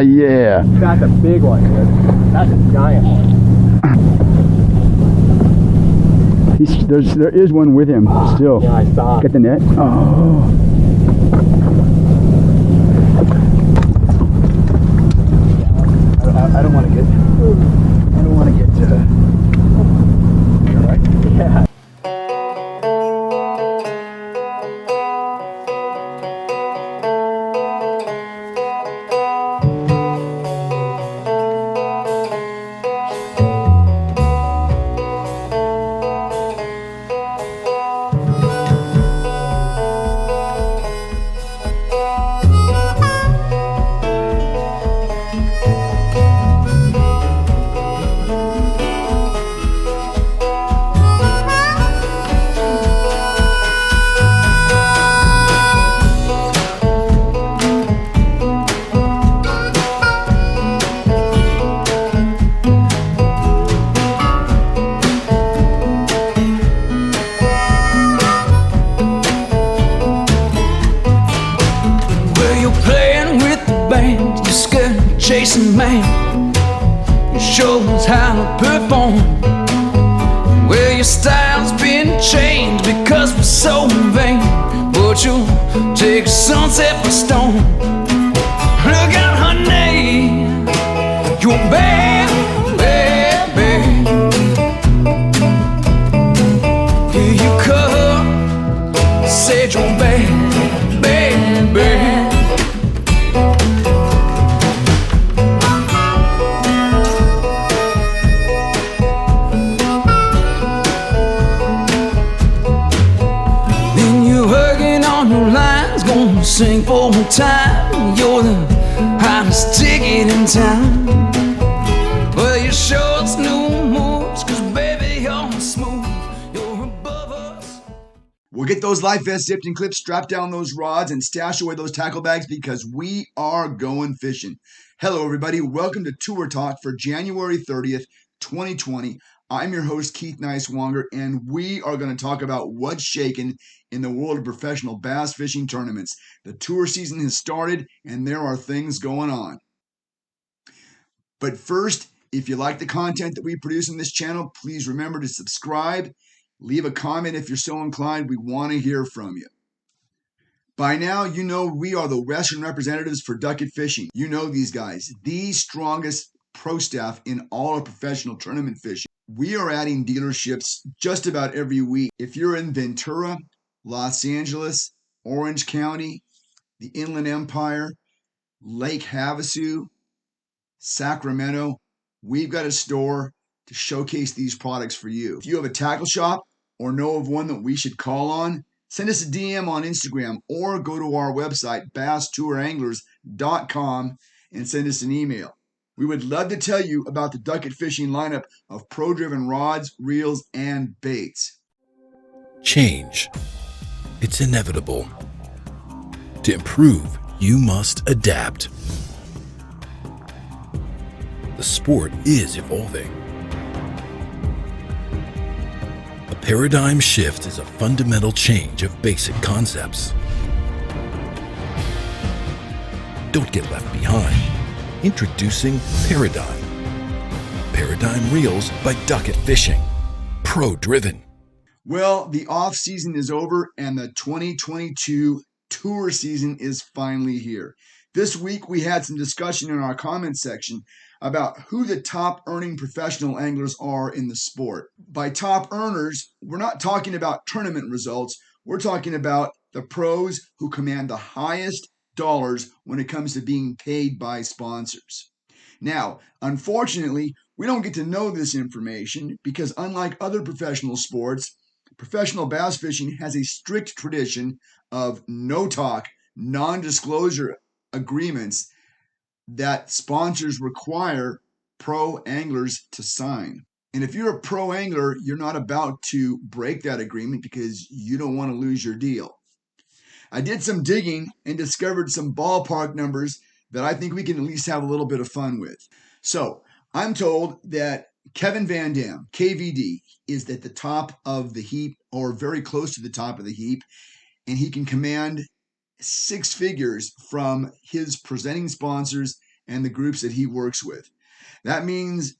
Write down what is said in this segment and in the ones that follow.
Yeah. That's a big one, dude. That's a giant one. There is one with him still. Yeah, I saw. Get the net. Oh. I don't want to get. I don't want to get. You all right? Yeah. Chasing man, you show us how to perform. Well, your style's been changed because we're so in vain. But you'll take a sunset for stone. Look out, honey, you're bad, bad, bad. Here you come, said you're bad, bad, bad. Sing for a time, you're the hottest ticket in town. Well, you show us new moves, cause baby, you're smooth, you're above us. We'll get those life vests zipped and clipped, strap down those rods, and stash away those tackle bags because we are going fishing. Hello, everybody. Welcome to Tour Talk for January 30th, 2020. I'm your host, Keith Nicewanger, and we are going to talk about what's shaking in the world of professional bass fishing tournaments. The tour season has started, and there are things going on. But first, if you like the content that we produce on this channel, please remember to subscribe. Leave a comment if you're so inclined. We want to hear from you. By now, you know we are the Western representatives for ducket fishing. You know these guys, the strongest pro staff in all of professional tournament fishing. We are adding dealerships just about every week. If you're in Ventura, Los Angeles, Orange County, the Inland Empire, Lake Havasu, Sacramento, we've got a store to showcase these products for you. If you have a tackle shop or know of one that we should call on, send us a DM on Instagram or go to our website, basstouranglers.com, and send us an email. We would love to tell you about the ducket fishing lineup of pro-driven rods, reels, and baits. Change. It's inevitable. To improve, you must adapt. The sport is evolving. A paradigm shift is a fundamental change of basic concepts. Don't get left behind. Introducing Paradigm. Paradigm Reels by Ducket Fishing. Pro-driven. Well, the off season is over and the 2022 tour season is finally here. This week we had some discussion in our comments section about who the top earning professional anglers are in the sport. By top earners, we're not talking about tournament results. We're talking about the pros who command the highest dollars when it comes to being paid by sponsors. Now, unfortunately, we don't get to know this information because unlike other professional sports, professional bass fishing has a strict tradition of no talk, non-disclosure agreements that sponsors require pro anglers to sign. And if you're a pro angler, you're not about to break that agreement because you don't want to lose your deal. I did some digging and discovered some ballpark numbers that I think we can at least have a little bit of fun with. So I'm told that Kevin Van Dam, KVD, is at the top of the heap or very close to the top of the heap, and he can command six figures from his presenting sponsors and the groups that he works with. That means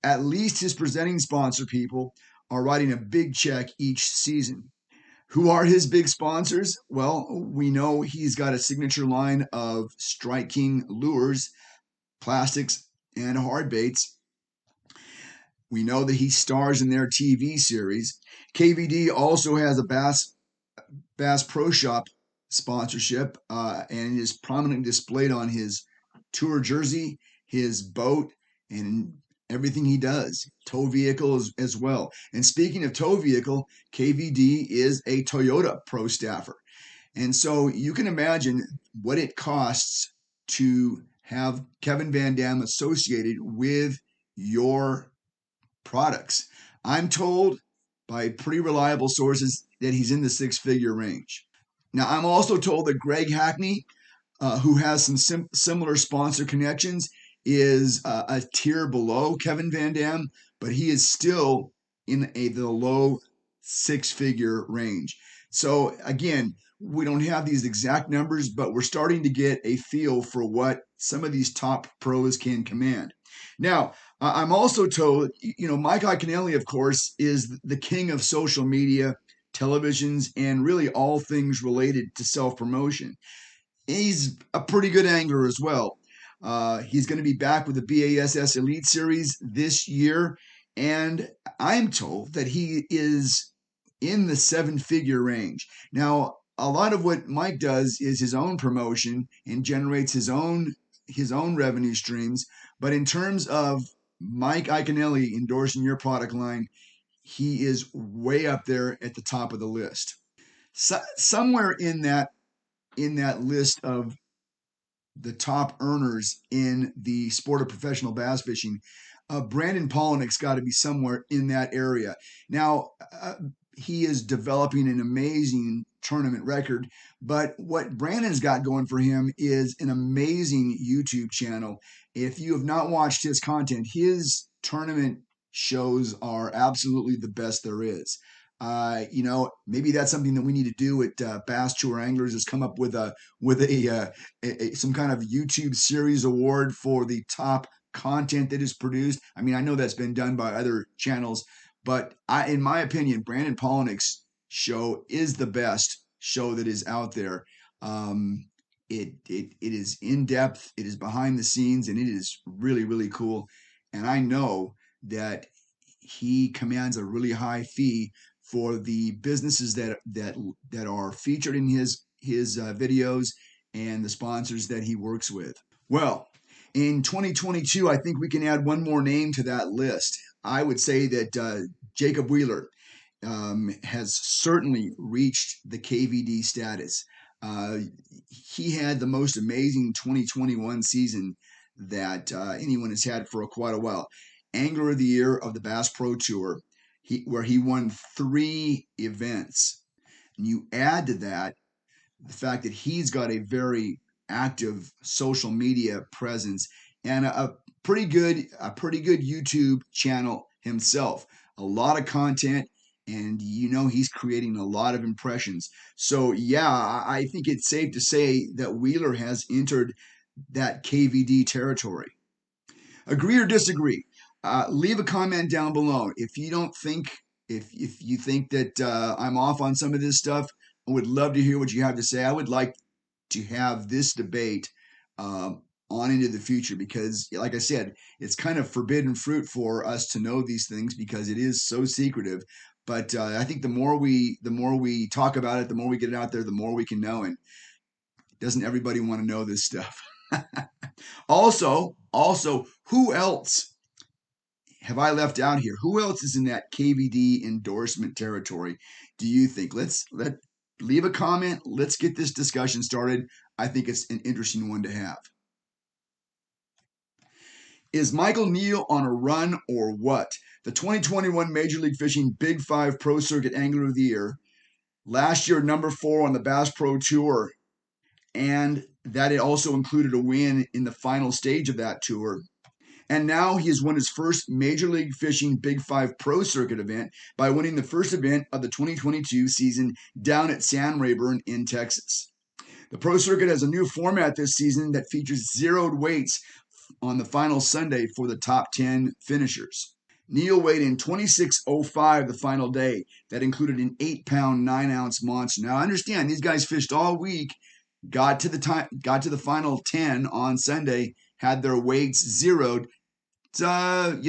at least his presenting sponsor people are writing a big check each season. Who are his big sponsors? Well, we know he's got a signature line of Strike King lures, plastics, and hard baits. We know that he stars in their TV series. KVD also has a Bass Pro Shop sponsorship, and is prominently displayed on his tour jersey, his boat, and everything he does. Tow vehicle as well. And speaking of tow vehicle, KVD is a Toyota Pro staffer. And so you can imagine what it costs to have Kevin Van Dam associated with your products. I'm told by pretty reliable sources that he's in the six-figure range. Now, I'm also told that Greg Hackney, who has some similar sponsor connections, is a tier below Kevin Van Dam, but he is still in the low six-figure range. So again, we don't have these exact numbers, but we're starting to get a feel for what some of these top pros can command. Now, I'm also told, Mike Iaconelli, of course, is the king of social media, televisions, and really all things related to self-promotion. He's a pretty good angler as well. He's going to be back with the BASS Elite Series this year, and I'm told that he is in the seven-figure range. Now, a lot of what Mike does is his own promotion and generates his own revenue streams. But in terms of Mike Iaconelli endorsing your product line, he is way up there at the top of the list. Somewhere in that list of the top earners in the sport of professional bass fishing, Brandon Polnick's got to be somewhere in that area. Now, he is developing an amazing tournament record, but what Brandon's got going for him is an amazing YouTube channel. If you have not watched his content, his tournament shows are absolutely the best there is. Maybe that's something that we need to do at Bass Tour Anglers, is come up with some kind of YouTube series award for the top content that is produced. I mean, I know that's been done by other channels, but in my opinion, Brandon Polnick's show is the best show that is out there. It is in depth, it is behind the scenes, and it is really, really cool. And I know that he commands a really high fee for the businesses that are featured in his videos and the sponsors that he works with. Well, in 2022, I think we can add one more name to that list. I would say that Jacob Wheeler has certainly reached the KVD status. He had the most amazing 2021 season that anyone has had for quite a while. Angler of the Year of the Bass Pro Tour, where he won 3 events. And you add to that the fact that he's got a very active social media presence and a pretty good YouTube channel himself. A lot of content, and he's creating a lot of impressions. So yeah, I think it's safe to say that Wheeler has entered that KVD territory. Agree or disagree? Leave a comment down below. If you think that I'm off on some of this stuff, I would love to hear what you have to say. I would like to have this debate on into the future, because, like I said, it's kind of forbidden fruit for us to know these things because it is so secretive. But I think the more we talk about it, the more we get it out there, the more we can know. And doesn't everybody want to know this stuff? Also, who else have I left out here? Who else is in that KVD endorsement territory, do you think? Leave a comment. Let's get this discussion started. I think it's an interesting one to have. Is Michael Neal on a run or what? The 2021 Major League Fishing Big 5 Pro Circuit Angler of the Year. Last year, number 4 on the Bass Pro Tour. And that it also included a win in the final stage of that tour. And now he has won his first Major League Fishing Big 5 Pro Circuit event by winning the first event of the 2022 season down at San Rayburn in Texas. The Pro Circuit has a new format this season that features zeroed weights on the final Sunday for the top 10 finishers. Neal weighed in 26.05 the final day. That included an 8-pound, 9-ounce monster. Now, I understand these guys fished all week, got to the final 10 on Sunday, had their weights zeroed. It's a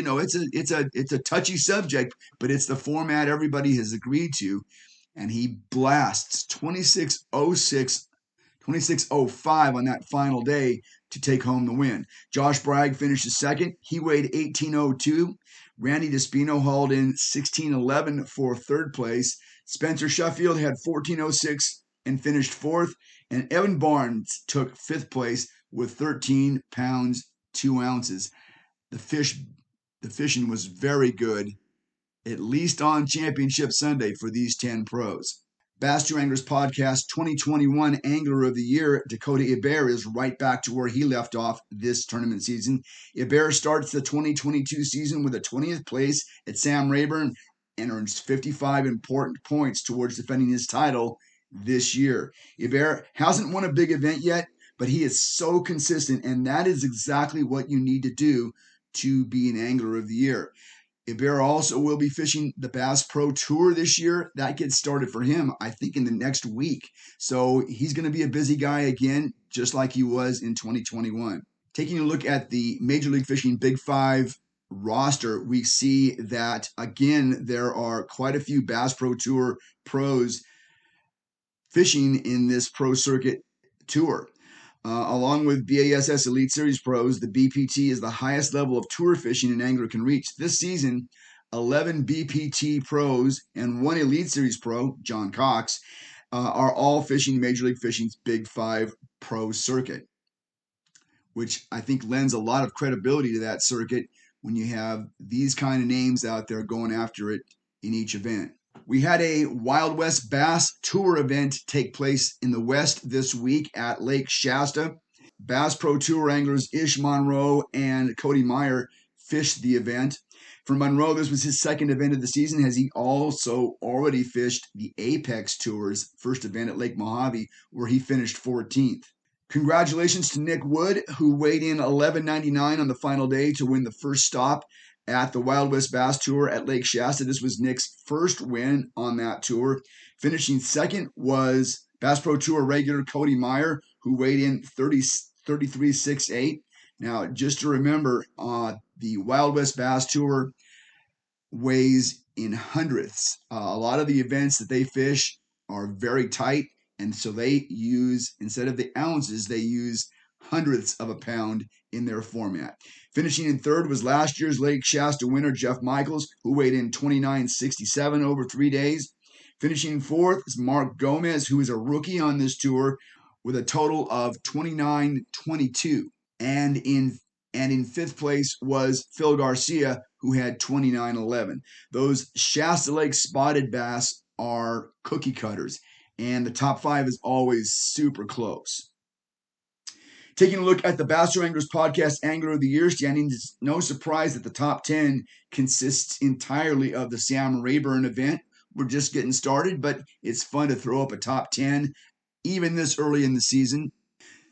touchy subject, but it's the format everybody has agreed to. And he blasts 26.05 on that final day to take home the win. Josh Bragg finishes second. He weighed 18.02. Randy Despino hauled in 16.11 for third place. Spencer Sheffield had 14.06 and finished fourth. And Evan Barnes took fifth place with 13 pounds, 2 ounces. The fishing was very good, at least on Championship Sunday for these 10 pros. Bass Tour Anglers Podcast 2021 Angler of the Year, Dakota Hebert, is right back to where he left off this tournament season. Hebert starts the 2022 season with a 20th place at Sam Rayburn and earns 55 important points towards defending his title this year. Hebert hasn't won a big event yet, but he is so consistent, and that is exactly what you need to do to be an Angler of the Year. Hebert also will be fishing the Bass Pro Tour this year. That gets started for him, I think, in the next week. So he's going to be a busy guy again, just like he was in 2021. Taking a look at the Major League Fishing Big Five roster, we see that, again, there are quite a few Bass Pro Tour pros fishing in this pro circuit tour. Along with BASS Elite Series pros, the BPT is the highest level of tour fishing an angler can reach. This season, 11 BPT pros and 1 Elite Series pro, John Cox, are all fishing Major League Fishing's Big Five pro circuit, which I think lends a lot of credibility to that circuit when you have these kind of names out there going after it in each event. We had a Wild West Bass Tour event take place in the West this week at Lake Shasta. Bass Pro Tour anglers Ish Monroe and Cody Meyer fished the event. For Monroe, this was his second event of the season, as he also already fished the Apex Tour's first event at Lake Mojave, where he finished 14th. Congratulations to Nick Wood, who weighed in 11.99 on the final day to win the first stop at the Wild West Bass Tour at Lake Shasta. This was Nick's first win on that tour. Finishing second was Bass Pro Tour regular Cody Meyer, who weighed in 33.68. Now, just to remember, the Wild West Bass Tour weighs in hundredths. A lot of the events that they fish are very tight, and so they use, instead of the ounces, they use hundredths of a pound in their format. Finishing in third was last year's Lake Shasta winner, Jeff Michaels, who weighed in 29.67 over 3 days. Finishing fourth is Mark Gomez, who is a rookie on this tour, with a total of 29.22. And in fifth place was Phil Garcia, who had 29.11. Those Shasta Lake spotted bass are cookie cutters, and the top 5 is always super close. Taking a look at the Bass Tour Anglers Podcast Angler of the Year standing, it's no surprise that the top 10 consists entirely of the Sam Rayburn event. We're just getting started, but it's fun to throw up a top 10, even this early in the season.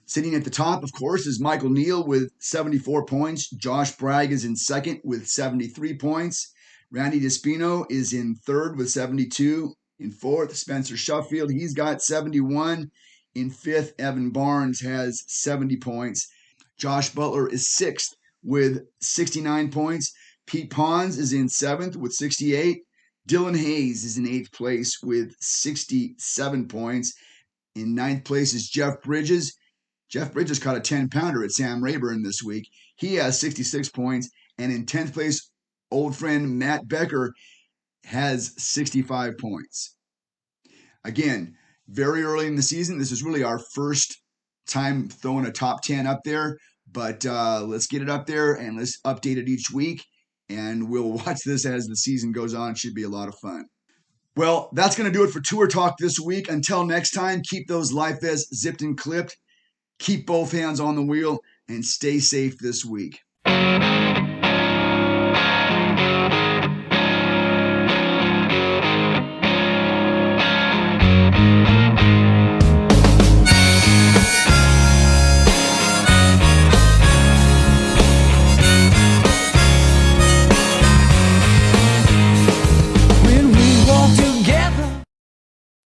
Sitting at the top, of course, is Michael Neal with 74 points. Josh Bragg is in second with 73 points. Randy Despino is in third with 72. In fourth, Spencer Sheffield, he's got 71. In fifth, Evan Barnes has 70 points. Josh Butler is sixth with 69 points. Pete Pons is in seventh with 68. Dylan Hayes is in eighth place with 67 points. In ninth place is Jeff Bridges. Jeff Bridges caught a 10-pounder at Sam Rayburn this week. He has 66 points. And in 10th place, old friend Matt Becker has 65 points. Again, very early in the season. This is really our first time throwing a top 10 up there, but let's get it up there and let's update it each week, and we'll watch this as the season goes on. It should be a lot of fun. Well, that's going to do it for Tour Talk this week. Until next time, keep those life vests zipped and clipped, keep both hands on the wheel, and stay safe this week.